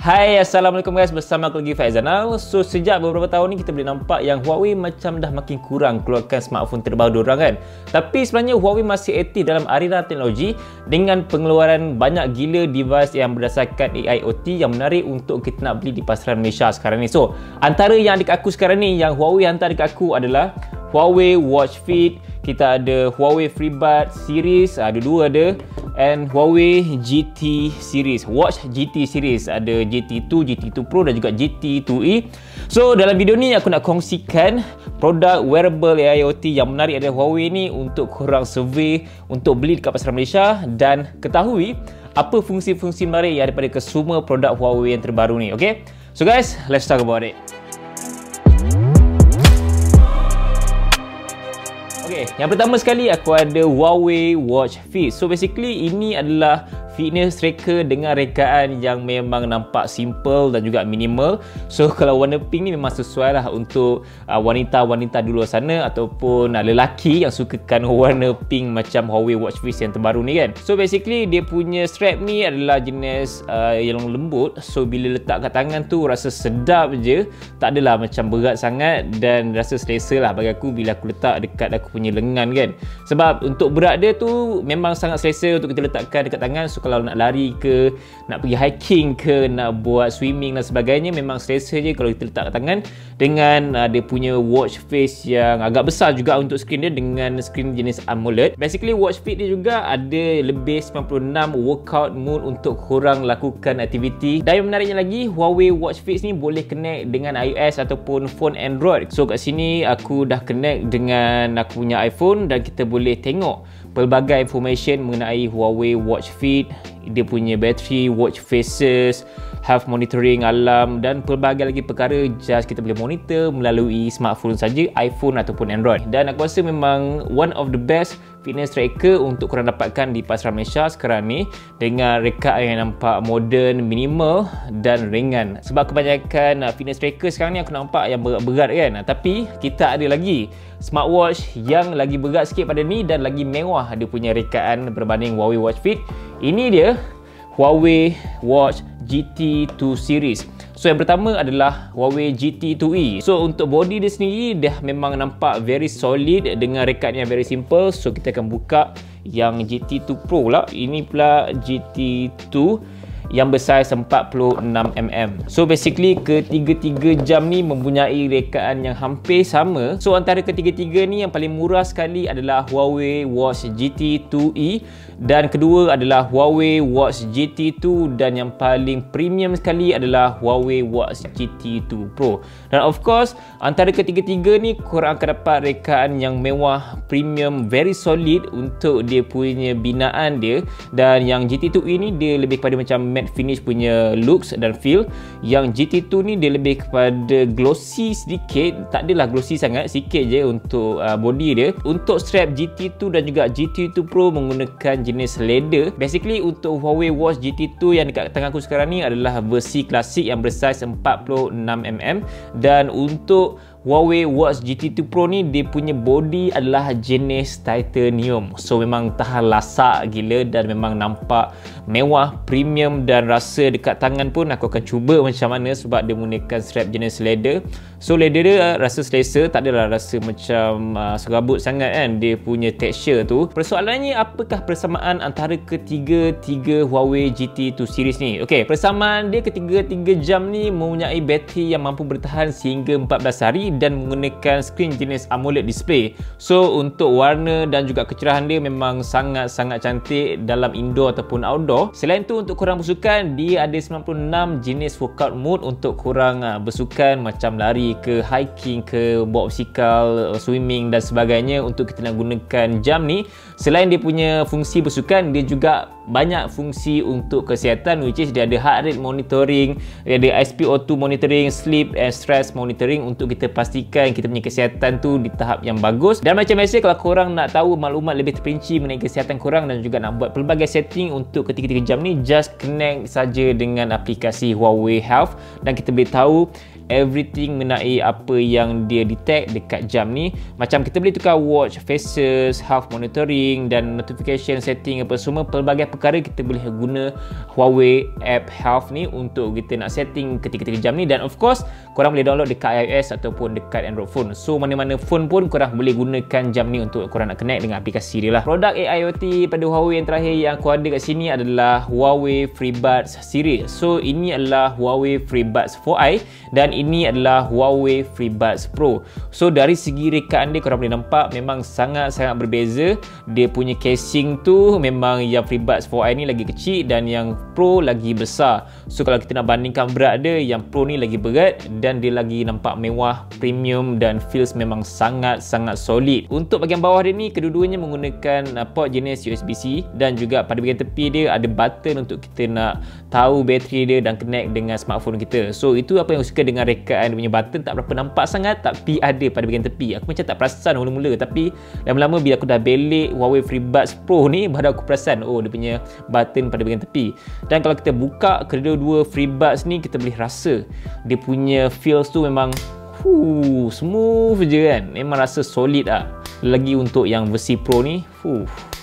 Hai, Assalamualaikum guys, bersama aku lagi Faizanal. So, sejak beberapa tahun ni kita boleh nampak yang Huawei macam dah makin kurang keluarkan smartphone terbaru diorang kan. Tapi sebenarnya Huawei masih aktif dalam arena teknologi dengan pengeluaran banyak gila device yang berdasarkan AIoT yang menarik untuk kita nak beli di pasaran Malaysia sekarang ni. So, antara yang adik aku sekarang ni, yang Huawei hantar dekat aku adalah Huawei Watch Fit, kita ada Huawei FreeBuds series, ada dua ada, and Huawei GT series, Watch GT series, ada GT2, GT2 Pro dan juga GT2e. So dalam video ni aku nak kongsikan produk wearable AIoT yang menarik dari Huawei ni untuk korang survey untuk beli dekat pasaran Malaysia dan ketahui apa fungsi-fungsi menarik yang daripada kesemua produk Huawei yang terbaru ni. Okay, so guys, let's talk about it. Okay, yang pertama sekali aku ada Huawei Watch Fit. So basically ini adalah fitness tracker dengan rekaan yang memang nampak simple dan juga minimal. So kalau warna pink ni memang sesuai lah untuk wanita-wanita di luar sana ataupun lelaki yang sukakan warna pink macam Huawei Watch Fit yang terbaru ni kan. So basically dia punya strap ni adalah jenis yang lembut. So bila letak kat tangan tu rasa sedap je, tak adalah macam berat sangat dan rasa selesa lah bagi aku bila aku letak dekat aku punya lengan kan. Sebab untuk berat dia tu memang sangat selesa untuk kita letakkan dekat tangan. So kalau nak lari ke, nak pergi hiking ke, nak buat swimming dan sebagainya, memang selesa je kalau kita letak kat tangan. Dengan dia punya watch face yang agak besar juga untuk skrin dia dengan skrin jenis AMOLED. Basically watch fit dia juga ada lebih 96 workout mode untuk korang lakukan aktiviti. Dan yang menariknya lagi, Huawei Watch Fit ni boleh connect dengan iOS ataupun phone Android. So kat sini aku dah connect dengan aku punya iPhone dan kita boleh tengok pelbagai information mengenai Huawei Watch Fit, dia punya bateri, watch faces, health monitoring, alarm dan pelbagai lagi perkara just kita boleh monitor melalui smartphone saja, iPhone ataupun Android. Dan aku rasa memang one of the best fitness tracker untuk korang dapatkan di pasaran Malaysia sekarang ni dengan rekaan yang nampak modern, minimal dan ringan. Sebab kebanyakan fitness tracker sekarang ni aku nampak yang berat-berat kan. Tapi kita ada lagi smartwatch yang lagi berat sikit pada ni dan lagi mewah dia punya rekaan berbanding Huawei Watch Fit. Ini dia Huawei Watch GT2 series. So yang pertama adalah Huawei GT2e. So untuk body dia sendiri dah memang nampak very solid dengan rekaan yang very simple. So kita akan buka yang GT2 Pro lah. Ini pula GT2 yang bersaiz 46mm. So basically ketiga-tiga jam ni mempunyai rekaan yang hampir sama. So antara ketiga-tiga ni yang paling murah sekali adalah Huawei Watch GT2e dan kedua adalah Huawei Watch GT2 dan yang paling premium sekali adalah Huawei Watch GT2 Pro. Dan of course antara ketiga-tiga ni korang akan dapat rekaan yang mewah, premium, very solid untuk dia punya binaan dia. Dan yang GT2e ni dia lebih kepada macam matte finish punya looks dan feel. Yang GT2 ni dia lebih kepada glossy sedikit, tak adalah glossy sangat, sikit je untuk body dia. Untuk strap GT2 dan juga GT2 Pro menggunakan jenis leather. Basically untuk Huawei Watch GT2 yang dekat tangan aku sekarang ni adalah versi klasik yang bersaiz 46mm dan untuk Huawei Watch GT2 Pro ni dia punya body adalah jenis titanium. So memang tahan lasak gila dan memang nampak mewah, premium dan rasa dekat tangan pun aku akan cuba macam mana sebab dia menggunakan strap jenis leather. So leather dia rasa selesa, tak adalah rasa macam serabut sangat kan dia punya texture tu. Persoalannya apakah persamaan antara ketiga-tiga Huawei GT2 series ni? Okey, persamaan dia ketiga-tiga jam ni mempunyai bateri yang mampu bertahan sehingga 14 hari dan menggunakan skrin jenis AMOLED display. So untuk warna dan juga kecerahan dia memang sangat-sangat cantik dalam indoor ataupun outdoor. Selain tu untuk korang bersukan, dia ada 96 jenis workout mode untuk korang bersukan macam lari ke, hiking ke, bawa basikal, swimming dan sebagainya. Untuk kita nak gunakan jam ni, selain dia punya fungsi bersukan, dia juga banyak fungsi untuk kesihatan, which is dia ada heart rate monitoring, dia ada SpO2 monitoring, sleep and stress monitoring untuk kita pastikan kita punya kesihatan tu di tahap yang bagus. Dan macam biasa kalau korang nak tahu maklumat lebih terperinci mengenai kesihatan korang dan juga nak buat pelbagai setting untuk ketiga-tiga jam ni, just connect saja dengan aplikasi Huawei Health dan kita boleh tahu everything mengenai apa yang dia detect dekat jam ni. Macam kita boleh tukar watch faces, health monitoring dan notification setting apa semua, pelbagai perkara kita boleh guna Huawei app health ni untuk kita nak setting ketika-ketika jam ni. Dan of course korang boleh download dekat iOS ataupun dekat Android phone. So mana-mana phone pun korang boleh gunakan jam ni untuk korang nak connect dengan aplikasi dia lah. Produk AIoT pada Huawei yang terakhir yang aku ada kat sini adalah Huawei FreeBuds series. So ini adalah Huawei FreeBuds 4i dan ini adalah Huawei FreeBuds Pro. So dari segi rekaan dia korang boleh nampak memang sangat-sangat berbeza. Dia punya casing tu memang yang FreeBuds 4i ni lagi kecil dan yang Pro lagi besar. So kalau kita nak bandingkan berat dia, yang Pro ni lagi berat dan dia lagi nampak mewah, premium dan feels memang sangat-sangat solid. Untuk bahagian bawah dia ni kedua-duanya menggunakan port jenis USB-C dan juga pada bahagian tepi dia ada button untuk kita nak tahu bateri dia dan connect dengan smartphone kita. So itu apa yang aku suka dengan rekaan dia punya button, tak berapa nampak sangat tapi ada pada bahagian tepi. Aku macam tak perasan mula-mula, tapi lama-lama bila aku dah belik Huawei FreeBuds Pro ni baru aku perasan oh dia punya button pada bahagian tepi. Dan kalau kita buka kedua-dua FreeBuds ni, kita boleh rasa dia punya feels tu memang smooth je kan. Memang rasa solid lah. Lagi untuk yang versi Pro ni,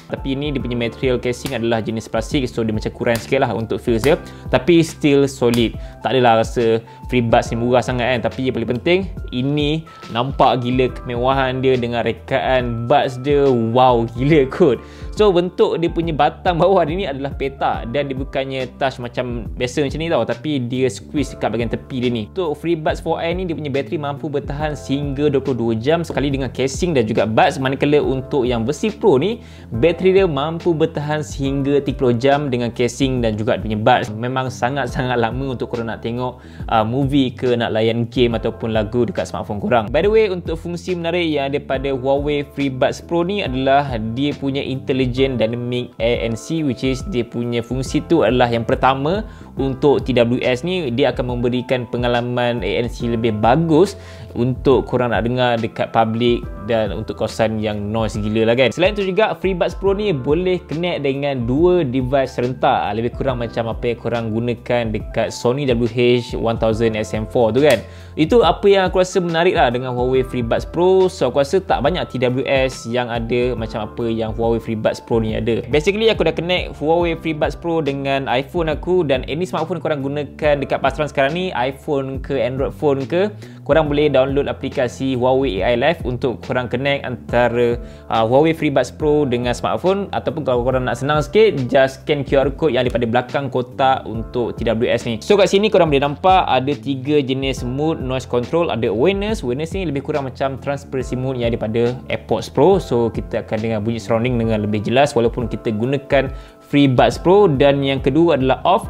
tapi ini dia punya material casing adalah jenis plastik, so dia macam kurang sikit lah untuk feels dia, tapi still solid. Tak adalah rasa FreeBuds ni murah sangat kan, tapi yang paling penting ini nampak gila kemewahan dia dengan rekaan buds dia, wow gila kot. So bentuk dia punya batang bawah dia ni adalah peta dan dia bukannya touch macam biasa macam ni tau, tapi dia squeeze dekat bahagian tepi dia ni. Untuk FreeBuds 4i ni dia punya bateri mampu bertahan sehingga 22 jam sekali dengan casing dan juga buds, manakala untuk yang versi Pro ni bateri dia mampu bertahan sehingga 30 jam dengan casing dan juga dia punya buds. Memang sangat-sangat lama untuk korang nak tengok movie ke nak layan game ataupun lagu dekat smartphone korang. By the way, untuk fungsi menarik yang ada pada Huawei FreeBuds Pro ni adalah dia punya Intelligent Dynamic ANC, which is dia punya fungsi tu adalah yang pertama untuk TWS ni, dia akan memberikan pengalaman ANC lebih bagus untuk korang nak dengar dekat public dan untuk kawasan yang noise gila lah kan. Selain tu juga FreeBuds Pro ni boleh connect dengan dua device serentak, lebih kurang macam apa yang korang gunakan dekat Sony WH-1000SM4 tu kan. Itu apa yang aku rasa menarik lah dengan Huawei FreeBuds Pro. So aku rasa tak banyak TWS yang ada macam apa yang Huawei FreeBuds Pro ni ada. Basically aku dah connect Huawei FreeBuds Pro dengan iPhone aku, dan any smartphone korang gunakan dekat pasaran sekarang ni, iPhone ke Android phone ke, korang boleh download aplikasi Huawei AI Live untuk korang connect antara Huawei FreeBuds Pro dengan smartphone. Ataupun kalau korang nak senang sikit, just scan QR code yang daripada belakang kotak untuk TWS ni. So kat sini korang boleh nampak ada 3 jenis mode noise control. Ada awareness ni lebih kurang macam transparency mode yang daripada AirPods Pro. So kita akan dengar bunyi surrounding dengan lebih jelas walaupun kita gunakan FreeBuds Pro. Dan yang kedua adalah off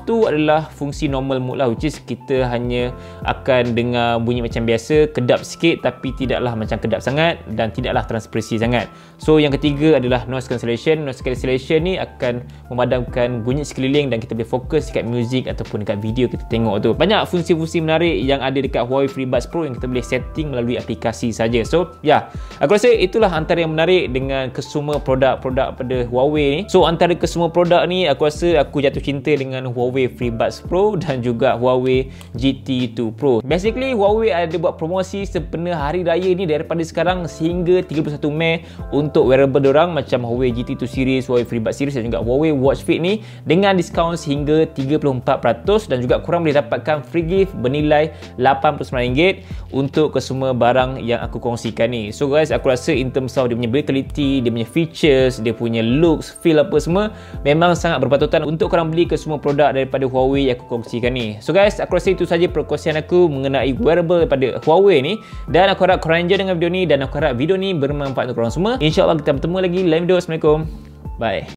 tu adalah fungsi normal mode lah, which is kita hanya akan dengar bunyi macam biasa, kedap sikit tapi tidaklah macam kedap sangat dan tidaklah transparansi sangat. So yang ketiga adalah noise cancellation. Noise cancellation ni akan memadamkan bunyi sekeliling dan kita boleh fokus dekat music ataupun dekat video kita tengok tu. Banyak fungsi-fungsi menarik yang ada dekat Huawei FreeBuds Pro yang kita boleh setting melalui aplikasi saja. So aku rasa itulah antara yang menarik dengan kesemua produk-produk pada Huawei ni. So antara kesemua produk ni aku rasa aku jatuh cinta dengan Huawei FreeBuds Pro dan juga Huawei GT2 Pro. Basically Huawei ada buat promosi sepenuh hari raya ni daripada sekarang sehingga 31 Mei untuk wearable dorang macam Huawei GT2 series, Huawei FreeBuds series dan juga Huawei Watch Fit ni dengan diskaun sehingga 34% dan juga korang boleh dapatkan free gift bernilai RM89 untuk kesemua barang yang aku kongsikan ni. So guys, aku rasa in terms of dia punya build quality, dia punya features, dia punya looks, feel apa semua memang sangat berpatutan untuk korang beli ke semua produk daripada Huawei yang aku kongsikan ni. So guys, aku rasa itu saja perkongsian aku mengenai wearable daripada Huawei ni, dan aku harap korang enjoy dengan video ni dan aku harap video ni bermanfaat untuk korang semua. InsyaAllah kita bertemu lagi lain video. Assalamualaikum. Bye.